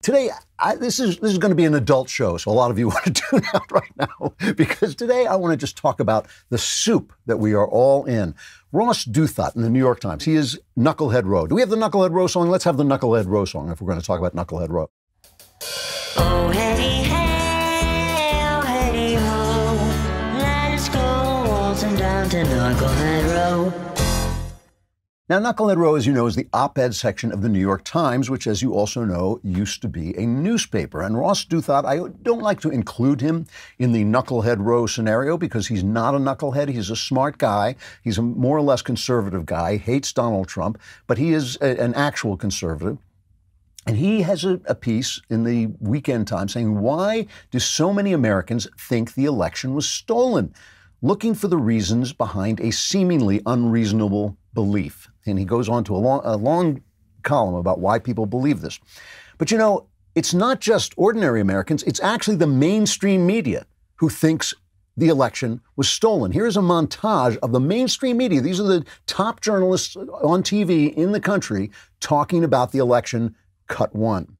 Today, this is going to be an adult show, so a lot of you want to tune out right now, because today I want to just talk about the soup that we are all in. Ross Douthat in the New York Times, he is Knucklehead Row. Do we have the Knucklehead Row song? Let's have the Knucklehead Row song if we're going to talk about Knucklehead Row. Oh, hey, hey, oh, hey, ho, let's go waltzing down to Knucklehead Row. Now, Knucklehead Row, as you know, is the op-ed section of the New York Times, which, as you also know, used to be a newspaper. And Ross Douthat, I don't like to include him in the Knucklehead Row scenario because he's not a knucklehead. He's a smart guy. He's a more or less conservative guy, hates Donald Trump, but he is an actual conservative. And he has a piece in the Weekend Times saying, why do so many Americans think the election was stolen? Looking for the reasons behind a seemingly unreasonable belief. And he goes on to a long column about why people believe this. But you know, it's not just ordinary Americans, it's actually the mainstream media who thinks the election was stolen. Here's a montage of the mainstream media. These are the top journalists on TV in the country talking about the election, cut one.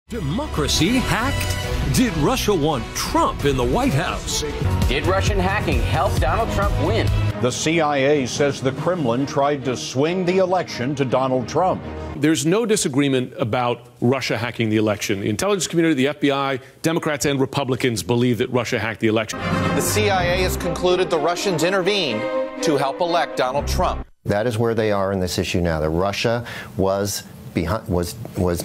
Democracy hacked? Did Russia want Trump in the White House? Did Russian hacking help Donald Trump win? The CIA says the Kremlin tried to swing the election to Donald Trump. There's no disagreement about Russia hacking the election. The intelligence community, the FBI, Democrats and Republicans believe that Russia hacked the election. The CIA has concluded the Russians intervened to help elect Donald Trump. That is where they are in this issue now, that Russia was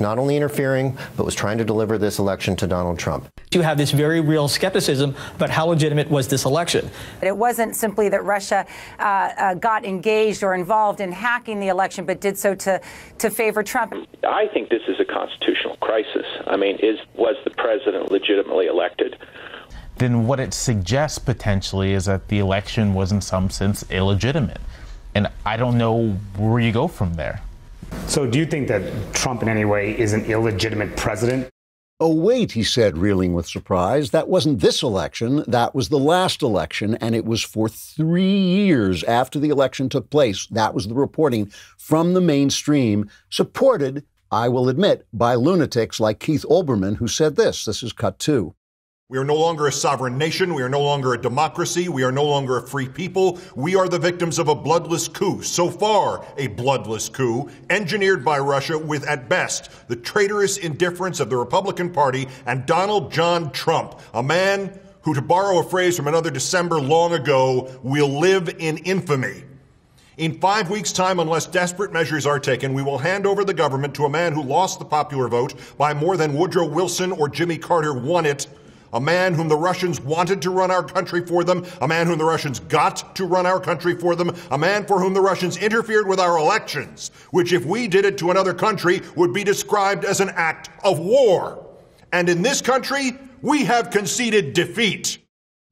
not only interfering, but was trying to deliver this election to Donald Trump. You have this very real skepticism about how legitimate was this election. It wasn't simply that Russia got engaged or involved in hacking the election, but did so to favor Trump. I think this is a constitutional crisis. I mean, was the president legitimately elected? Then what it suggests potentially is that the election was in some sense illegitimate. And I don't know where you go from there. So do you think that Trump in any way is an illegitimate president? Oh, wait, he said, reeling with surprise. That wasn't this election. That was the last election, and it was for 3 years after the election took place. That was the reporting from the mainstream, supported, I will admit, by lunatics like Keith Olbermann, who said this. This is cut two. We are no longer a sovereign nation. We are no longer a democracy. We are no longer a free people. We are the victims of a bloodless coup. So far, a bloodless coup engineered by Russia with, at best, the traitorous indifference of the Republican Party and Donald John Trump, a man who, to borrow a phrase from another December long ago, will live in infamy. In 5 weeks' time, unless desperate measures are taken, we will hand over the government to a man who lost the popular vote by more than Woodrow Wilson or Jimmy Carter won it. A man whom the Russians wanted to run our country for them, a man whom the Russians got to run our country for them, a man for whom the Russians interfered with our elections, which if we did it to another country would be described as an act of war. And in this country, we have conceded defeat.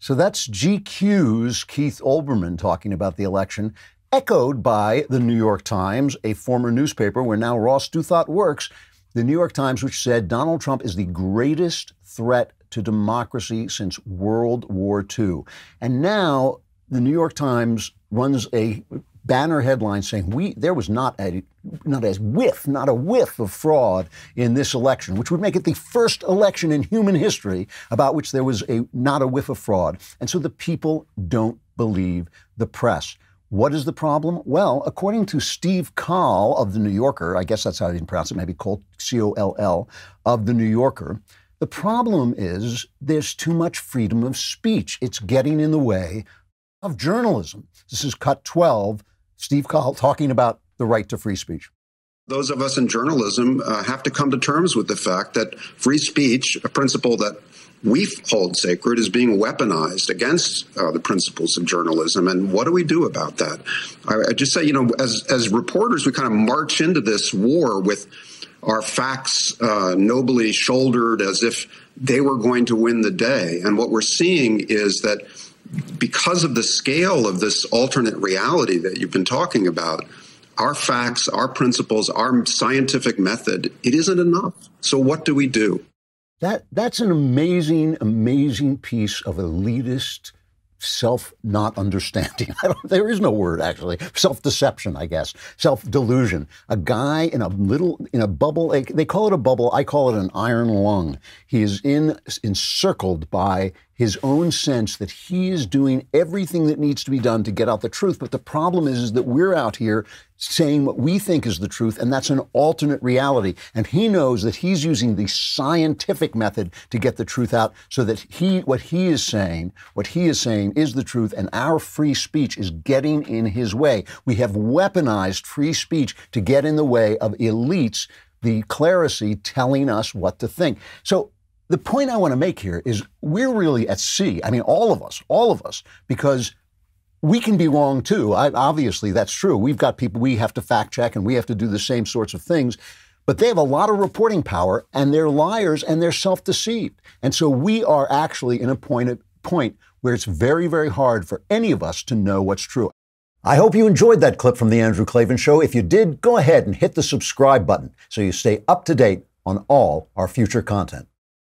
So that's GQ's Keith Olbermann talking about the election, echoed by the New York Times, a former newspaper where now Ross Douthat works. The New York Times, which said Donald Trump is the greatest threat to democracy since World War II. And now the New York Times runs a banner headline saying there was not a whiff of fraud in this election, which would make it the first election in human history about which there was not a whiff of fraud. And so the people don't believe the press. What is the problem? Well, according to Steve Koll of The New Yorker, I guess that's how you pronounce it, maybe Koll, of The New Yorker, the problem is there's too much freedom of speech. It's getting in the way of journalism. This is cut 12, Steve Koll talking about the right to free speech. Those of us in journalism have to come to terms with the fact that free speech, a principle that we hold sacred, is being weaponized against the principles of journalism. And what do we do about that? I just say, as reporters, we kind of march into this war with our facts nobly shouldered as if they were going to win the day. And what we're seeing is that because of the scale of this alternate reality that you've been talking about, our facts, our principles, our scientific method, it isn't enough. So what do we do? That's an amazing, amazing piece of elitist self-not understanding. There is no word, actually. Self-deception, I guess. Self-delusion. A guy in a bubble, they call it a bubble, I call it an iron lung. He is encircled by his own sense that he is doing everything that needs to be done to get out the truth. But the problem is that we're out here saying what we think is the truth, and that's an alternate reality. And he knows that he's using the scientific method to get the truth out, so that what he is saying is the truth, and our free speech is getting in his way. We have weaponized free speech to get in the way of elites, the clerisy, telling us what to think. So the point I want to make here is we're really at sea. I mean, all of us, because we can be wrong too. Obviously, that's true. We've got people we have to fact check, and we have to do the same sorts of things. But they have a lot of reporting power, and they're liars, and they're self-deceived. And so we are actually in a point where it's very, very hard for any of us to know what's true. I hope you enjoyed that clip from The Andrew Klavan Show. If you did, go ahead and hit the subscribe button so you stay up to date on all our future content.